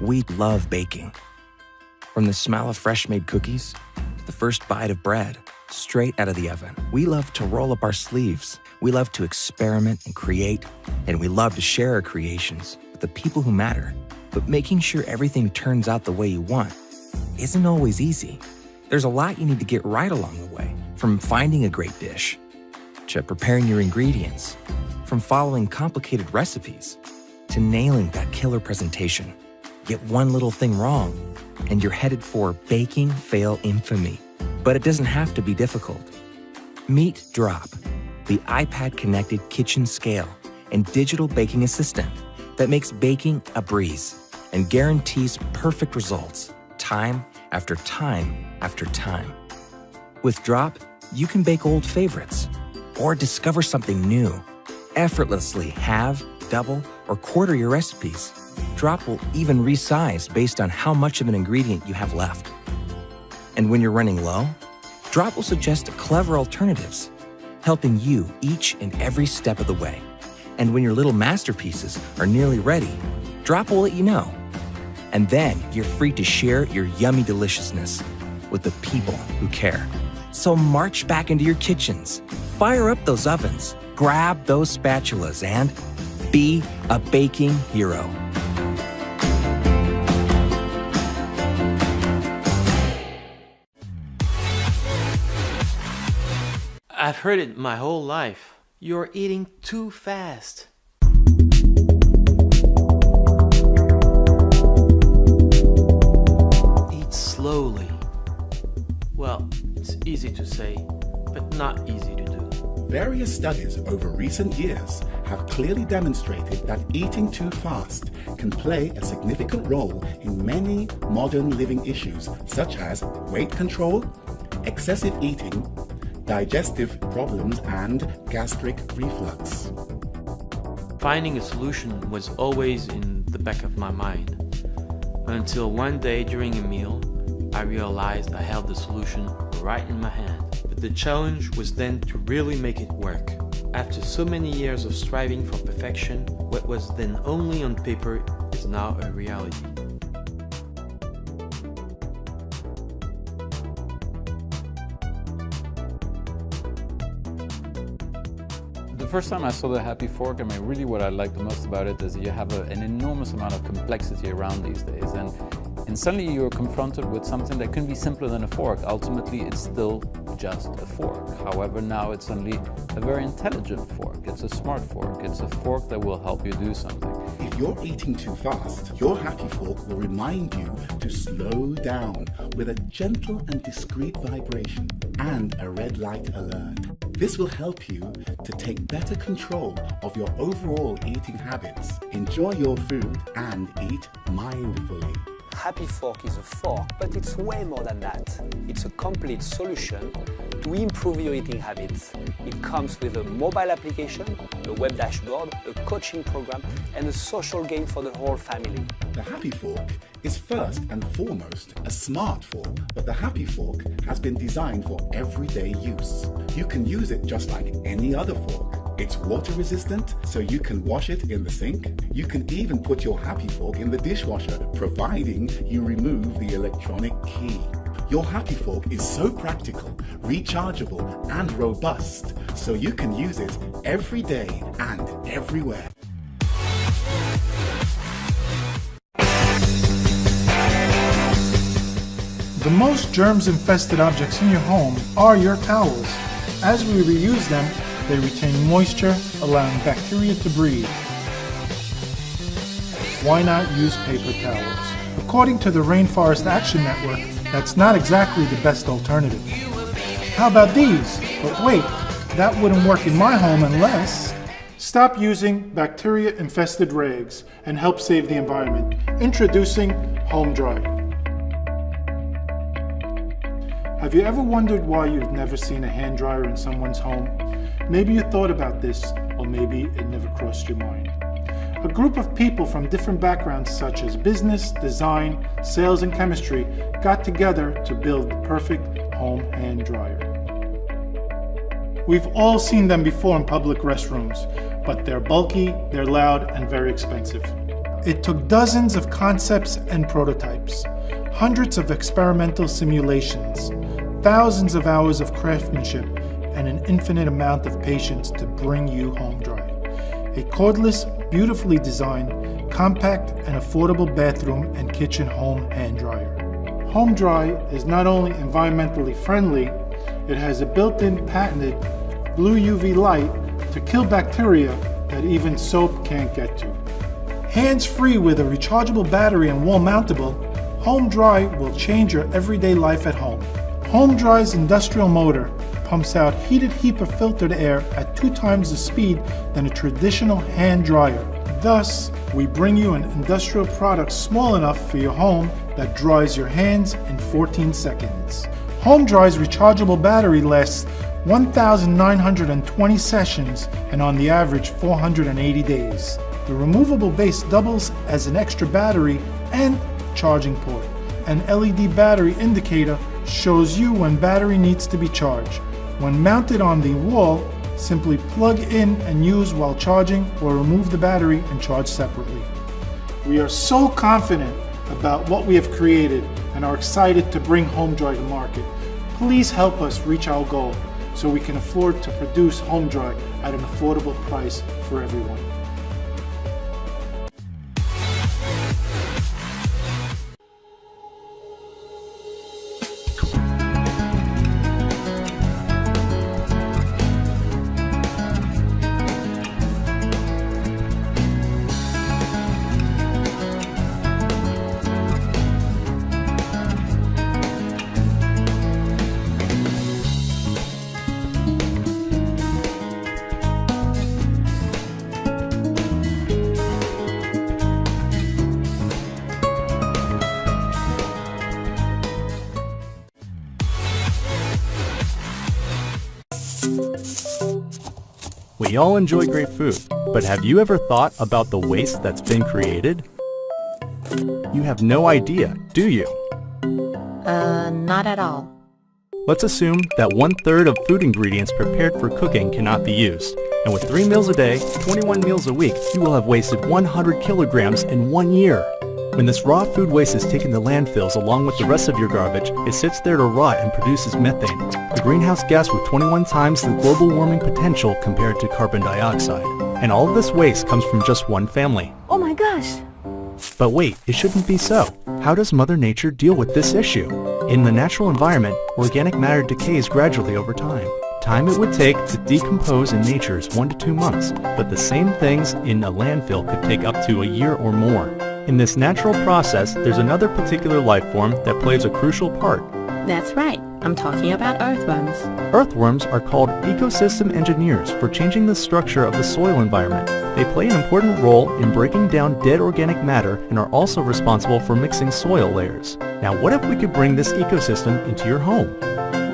We love baking. From the smell of fresh-made cookies to the first bite of bread straight out of the oven, we love to roll up our sleeves. We love to experiment and create, and we love to share our creations with the people who matter. But making sure everything turns out the way you want isn't always easy. There's a lot you need to get right along the way, from finding a great dish to preparing your ingredients, from following complicated recipes to nailing that killer presentation. Get one little thing wrong, and you're headed for baking fail infamy. But it doesn't have to be difficult. Meet Drop, the iPad-connected kitchen scale and digital baking assistant that makes baking a breeze and guarantees perfect results time after time after time. With Drop, you can bake old favorites or discover something new. Effortlessly halve, double, or quarter your recipes. Drop will even resize based on how much of an ingredient you have left. And when you're running low, Drop will suggest clever alternatives, helping you each and every step of the way. And when your little masterpieces are nearly ready, Drop will let you know. And then you're free to share your yummy deliciousness with the people who care. So march back into your kitchens, fire up those ovens, grab those spatulas, and be a baking hero. I've heard it my whole life. You're eating too fast. Eat slowly. Well, it's easy to say, but not easy to do. Various studies over recent years have clearly demonstrated that eating too fast can play a significant role in many modern living issues such as weight control, excessive eating, digestive problems, and gastric reflux. Finding a solution was always in the back of my mind, until one day during a meal, I realized I held the solution right in my hand. But the challenge was then to really make it work. After so many years of striving for perfection, what was then only on paper is now a reality. The first time I saw the Happy Fork, really what I like the most about it is you have an enormous amount of complexity around these days, and suddenly you're confronted with something that can be simpler than a fork. Ultimately, it's still just a fork. However, now it's suddenly a very intelligent fork. It's a smart fork. It's a fork that will help you do something. If you're eating too fast, your Happy Fork will remind you to slow down with a gentle and discreet vibration and a red light alert. This will help you to take better control of your overall eating habits, enjoy your food, and eat mindfully. Happy Fork is a fork, but it's way more than that. It's a complete solution to improve your eating habits. It comes with a mobile application, a web dashboard, a coaching program, and a social game for the whole family. The Happy Fork is first and foremost a smart fork, but the Happy Fork has been designed for everyday use. You can use it just like any other fork. It's water resistant, so you can wash it in the sink. You can even put your Happy Fork in the dishwasher, providing you remove the electronic key. Your Happy Fork is so practical, rechargeable, and robust, so you can use it every day and everywhere. The most germs-infested objects in your home are your towels. As we reuse them, they retain moisture, allowing bacteria to breathe. Why not use paper towels? According to the Rainforest Action Network, that's not exactly the best alternative. How about these? But wait, that wouldn't work in my home unless... Stop using bacteria-infested rags and help save the environment. Introducing Home Dry. Have you ever wondered why you've never seen a hand dryer in someone's home? Maybe you thought about this, or maybe it never crossed your mind. A group of people from different backgrounds such as business, design, sales, and chemistry got together to build the perfect home hand dryer. We've all seen them before in public restrooms, but they're bulky, they're loud, and very expensive. It took dozens of concepts and prototypes, hundreds of experimental simulations, thousands of hours of craftsmanship, and an infinite amount of patience to bring you HomeDry. A cordless, beautifully designed, compact, and affordable bathroom and kitchen home hand dryer. HomeDry is not only environmentally friendly, it has a built-in patented blue UV light to kill bacteria that even soap can't get to. Hands-free with a rechargeable battery and wall-mountable, HomeDry will change your everyday life at home. HomeDry's industrial motor pumps out heated HEPA filtered air at 2 times the speed than a traditional hand dryer. Thus, we bring you an industrial product small enough for your home that dries your hands in 14 seconds. HomeDry's rechargeable battery lasts 1,920 sessions and on the average 480 days. The removable base doubles as an extra battery and charging port. An LED battery indicator shows you when battery needs to be charged. When mounted on the wall, simply plug in and use while charging or remove the battery and charge separately. We are so confident about what we have created and are excited to bring HomeDry to market. Please help us reach our goal so we can afford to produce HomeDry at an affordable price for everyone. We all enjoy great food, but have you ever thought about the waste that's been created? You have no idea, do you? Not at all. Let's assume that 1/3 of food ingredients prepared for cooking cannot be used. And with 3 meals a day, 21 meals a week, you will have wasted 100 kilograms in 1 year. When this raw food waste is taken to landfills along with the rest of your garbage, it sits there to rot and produces methane, a greenhouse gas with 21 times the global warming potential compared to carbon dioxide. And all of this waste comes from just one family. Oh my gosh! But wait, it shouldn't be so. How does Mother Nature deal with this issue? In the natural environment, organic matter decays gradually over time. Time it would take to decompose in nature is 1 to 2 months, but the same things in a landfill could take up to a year or more. In this natural process, there's another particular life form that plays a crucial part. That's right. I'm talking about earthworms. Earthworms are called ecosystem engineers for changing the structure of the soil environment. They play an important role in breaking down dead organic matter and are also responsible for mixing soil layers. Now, what if we could bring this ecosystem into your home?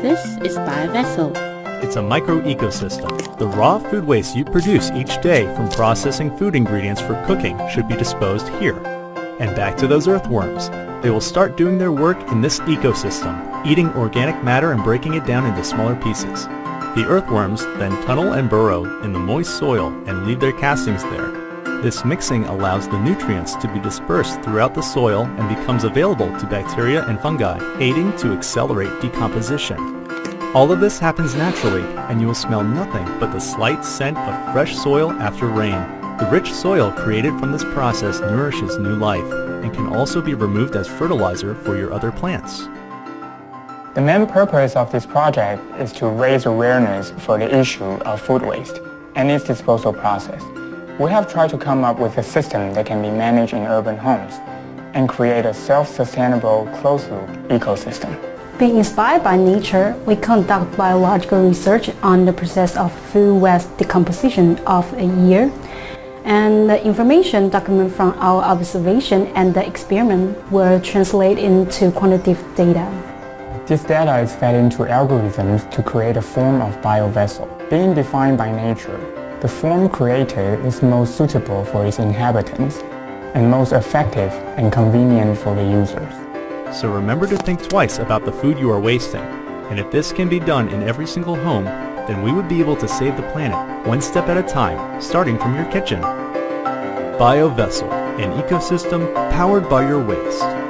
This is BioVessel. It's a micro-ecosystem. The raw food waste you produce each day from processing food ingredients for cooking should be disposed here. And back to those earthworms. They will start doing their work in this ecosystem, eating organic matter and breaking it down into smaller pieces. The earthworms then tunnel and burrow in the moist soil and leave their castings there. This mixing allows the nutrients to be dispersed throughout the soil and becomes available to bacteria and fungi, aiding to accelerate decomposition. All of this happens naturally, and you will smell nothing but the slight scent of fresh soil after rain. The rich soil created from this process nourishes new life and can also be removed as fertilizer for your other plants. The main purpose of this project is to raise awareness for the issue of food waste and its disposal process. We have tried to come up with a system that can be managed in urban homes and create a self-sustainable, closed-loop ecosystem. Being inspired by nature, we conduct biological research on the process of food waste decomposition of a year. And the information documented from our observation and the experiment will translate into quantitative data. This data is fed into algorithms to create a form of BioVessel. Being defined by nature, the form created is most suitable for its inhabitants and most effective and convenient for the users. So remember to think twice about the food you are wasting. And if this can be done in every single home, then we would be able to save the planet one step at a time, starting from your kitchen. BioVessel. an ecosystem powered by your waste.